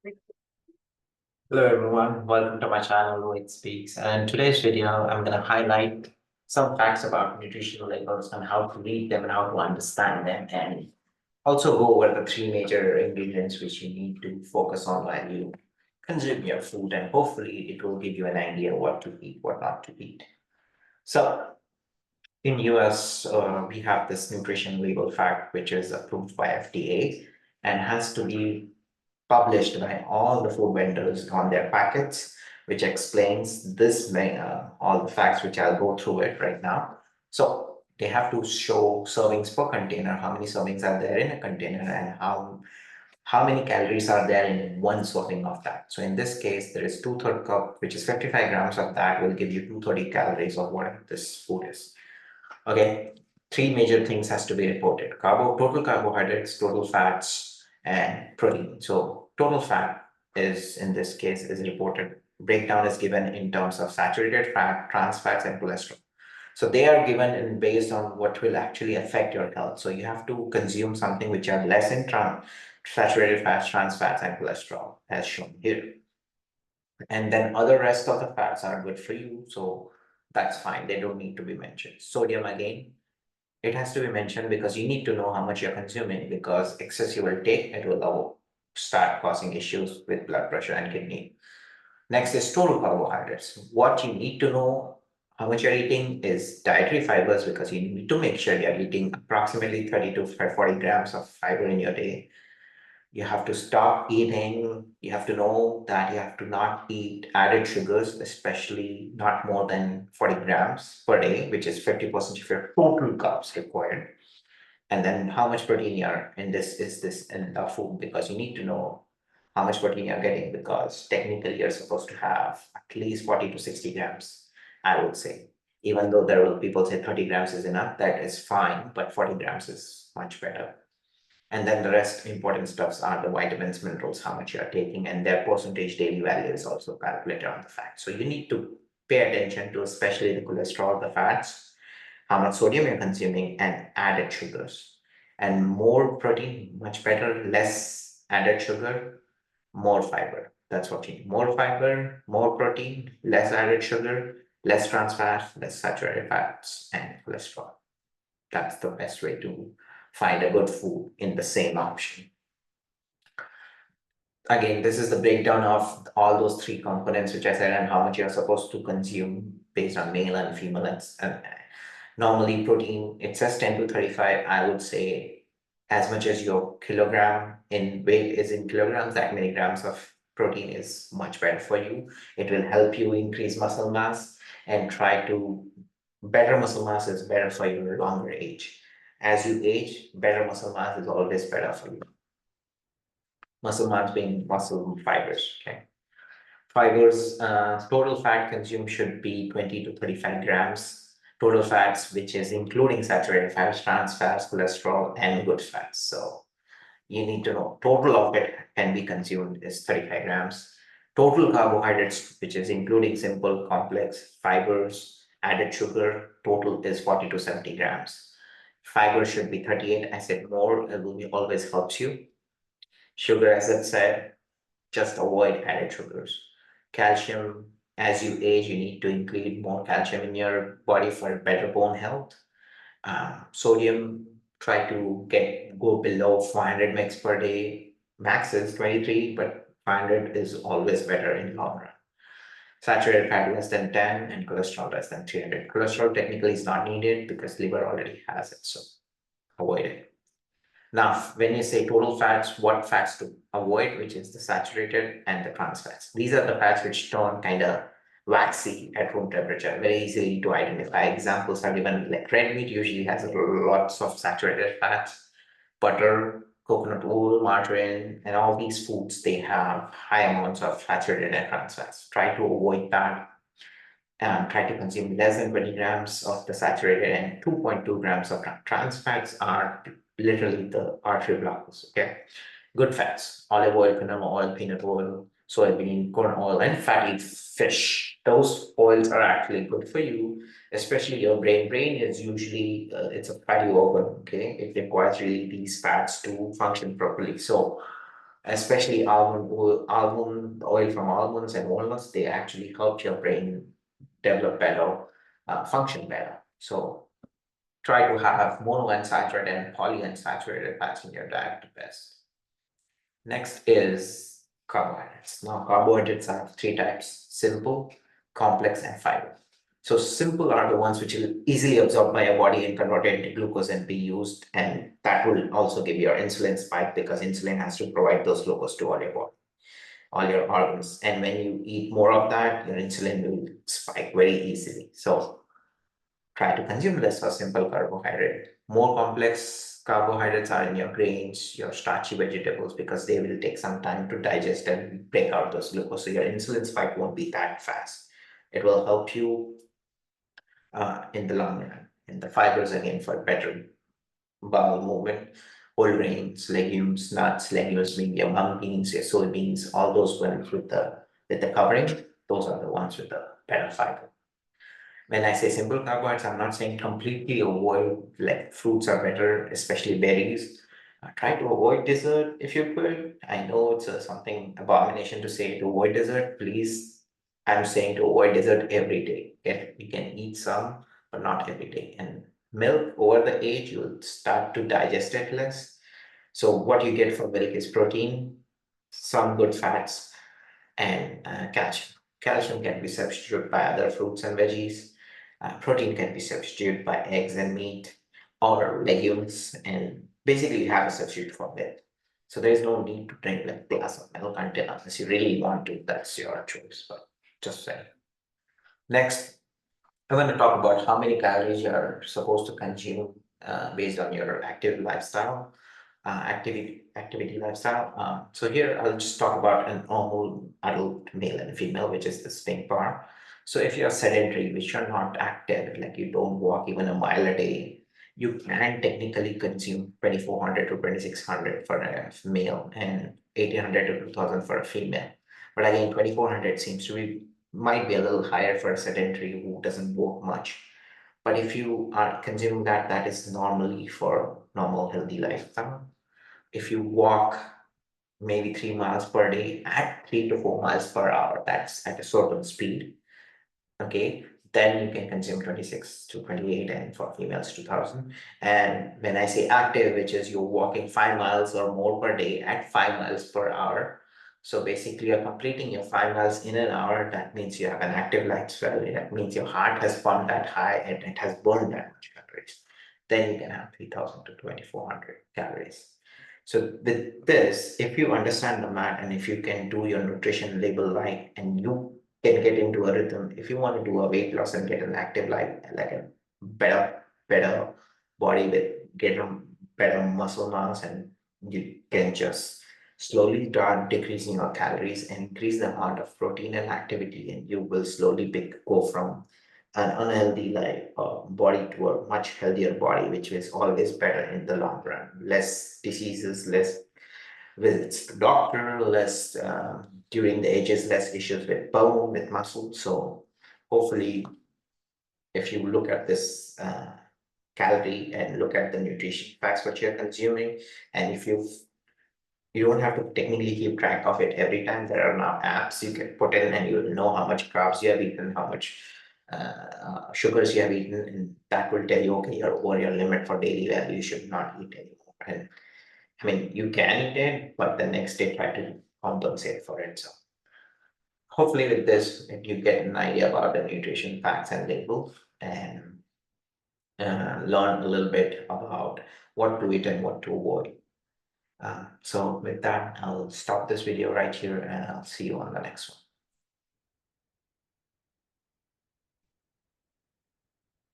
Hello everyone, welcome to my channel Rohit Speaks. And in today's video, I'm going to highlight some facts about nutritional labels and how to read them and how to understand them, and also go over the three major ingredients which you need to focus on while you consume your food, and hopefully it will give you an idea what to eat, what not to eat. So in US, we have this nutrition label fact which is approved by FDA and has to be published by all the food vendors on their packets, which explains all the facts, which I'll go through it right now. So they have to show servings per container, how many servings are there in a container, and how many calories are there in one serving of that. So in this case, there is 2/3 cup, which is 55 grams of that will give you 230 calories of whatever this food is. Okay, three major things has to be reported: total carbohydrates, total fats, and protein. So total fat is in this case is reported. Breakdown is given in terms of saturated fat, trans fats, and cholesterol. So they are given in based on what will actually affect your health. So you have to consume something which are less in saturated fats, trans fats, and cholesterol, as shown here. And then other rest of the fats are good for you, so that's fine. They don't need to be mentioned. Sodium, again, it has to be mentioned because you need to know how much you're consuming, because excess you will take, it will start causing issues with blood pressure and kidney. Next is total carbohydrates. What you need to know how much you're eating is dietary fibers, because you need to make sure you're eating approximately 30 to 40 grams of fiber in your day. You have to stop eating. You have to know that you have to not eat added sugars, especially not more than 40 grams per day, which is 50% of your total carbs required. And then how much protein you're in this in the food, because you need to know how much protein you're getting, because technically you're supposed to have at least 40 to 60 grams, I would say. Even though there will people say 30 grams is enough, that is fine, but 40 grams is much better. And then the rest important stuffs are the vitamins, minerals, how much you are taking, and their percentage daily value is also calculated on the fat. So you need to pay attention to especially the cholesterol, the fats, how much sodium you're consuming, and added sugars. And more protein, much better, less added sugar, more fiber. That's what you need. More fiber, more protein, less added sugar, less trans fats, less saturated fats, and cholesterol. That's the best way to find a good food in the same option. Again, this is the breakdown of all those three components which I said, and how much you're supposed to consume based on male and female. And normally protein, it says 10 to 35. I would say as much as your kilogram in weight is in kilograms, that many grams of protein is much better for you. It will help you increase muscle mass, and try to better muscle mass is better for your longer age. As you age, better muscle mass is always better for you. Muscle mass being muscle fibers, okay? Fibers, total fat consumed should be 20 to 35 grams. Total fats, which is including saturated fats, trans fats, cholesterol, and good fats. So you need to know total of it can be consumed is 35 grams. Total carbohydrates, which is including simple, complex, fibers, added sugar, total is 40 to 70 grams. Fiber should be 38. I said more, it will be always helps you. Sugar, as I said, just avoid added sugars. Calcium, as you age, you need to include more calcium in your body for better bone health. Sodium, try to go below 400 mg per day. Max is 23, but 500 is always better in long run. Saturated fat less than 10 and cholesterol less than 300. Cholesterol technically is not needed because liver already has it, so avoid it. Now, when you say total fats, what fats to avoid, which is the saturated and the trans fats. These are the fats which turn kind of waxy at room temperature, very easily to identify. Examples are given, like red meat usually has lots of saturated fats, butter, coconut oil, margarine, and all these foods, they have high amounts of saturated and trans fats. Try to avoid that. Try to consume less than 20 grams of the saturated, and 2.2 grams of trans fats are literally the artery blockers. Okay, good fats: olive oil, canola oil, peanut oil, soybean, corn oil, and fatty fish. Those oils are actually good for you, especially your brain. Brain is usually it's a fatty organ. Okay, it requires really these fats to function properly. So especially almond oil from almonds and walnuts, they actually help your brain develop better, function better. So try to have monounsaturated and polyunsaturated fats in your diet the best. Next is carbohydrates. Now, carbohydrates are three types: simple, complex, and fiber. So simple are the ones which will easily absorbed by your body and converted into glucose and be used, and that will also give your insulin spike because insulin has to provide those glucose to all your body, all your organs. And when you eat more of that, your insulin will spike very easily. So try to consume less of simple carbohydrate. More complex carbohydrates are in your grains, your starchy vegetables, because they will take some time to digest and break out those glucose. So your insulin spike won't be that fast. It will help you in the long run. And the fibers again for better bowel movement. Whole grains, legumes, nuts, legumes being your mung beans, your soybeans, all those ones with the covering, those are the ones with the better fiber. When I say simple carbohydrates, I'm not saying completely avoid, like fruits are better, especially berries. Try to avoid dessert if you could. I know it's something abomination to say to avoid dessert. Please, I'm saying to avoid dessert every day. You can eat some, but not every day. And milk, over the age, you'll start to digest it less. So what you get from milk is protein, some good fats, and calcium. Calcium can be substituted by other fruits and veggies. Protein can be substituted by eggs and meat or legumes, and basically you have a substitute for milk. So there is no need to drink like glass of milk unless you really want to. That's your choice, but just say. Next, I'm going to talk about how many calories you are supposed to consume based on your active lifestyle, activity lifestyle. So here I'll just talk about an normal adult male and female, which is the pink bar. So if you're sedentary, which you're not active, like you don't walk even a mile a day, you can technically consume 2400 to 2600 for a male and 1800 to 2000 for a female. But again, 2400 seems to be might be a little higher for a sedentary who doesn't walk much. But if you are consuming that, that is normally for normal healthy lifestyle. If you walk maybe 3 miles per day at 3 to 4 miles per hour, that's at a certain speed, okay, then you can consume 26 to 28 and for females 2000. And when I say active, which is you're walking 5 miles or more per day at 5 miles per hour, so basically you're completing your 5 miles in an hour. That means you have an active lifestyle. That means your heart has pumped that high and it has burned that much calories. Then you can have 3000 to 2400 calories. So with this, if you understand the math and if you can do your nutrition label right and you can get into a rhythm. If you want to do a weight loss and get an active life, like a better body with get a better muscle mass, and you can just slowly start decreasing your calories and increase the amount of protein and activity, and you will slowly go from an unhealthy life body to a much healthier body, which is always better in the long run. Less diseases, less visits to doctor, less during the ages, less issues with bone, with muscle. So hopefully, if you look at this calorie and look at the nutrition facts what you're consuming, and if you don't have to technically keep track of it every time. There are now apps you can put in, and you'll know how much carbs you have eaten, how much sugars you have eaten, and that will tell you, okay, you're over your limit for daily value. You should not eat anymore. And I mean, you can eat it, but the next day try to compensate for it. So hopefully with this, you get an idea about the nutrition facts and labels and learn a little bit about what to eat and what to avoid. So with that, I'll stop this video right here and I'll see you on the next one.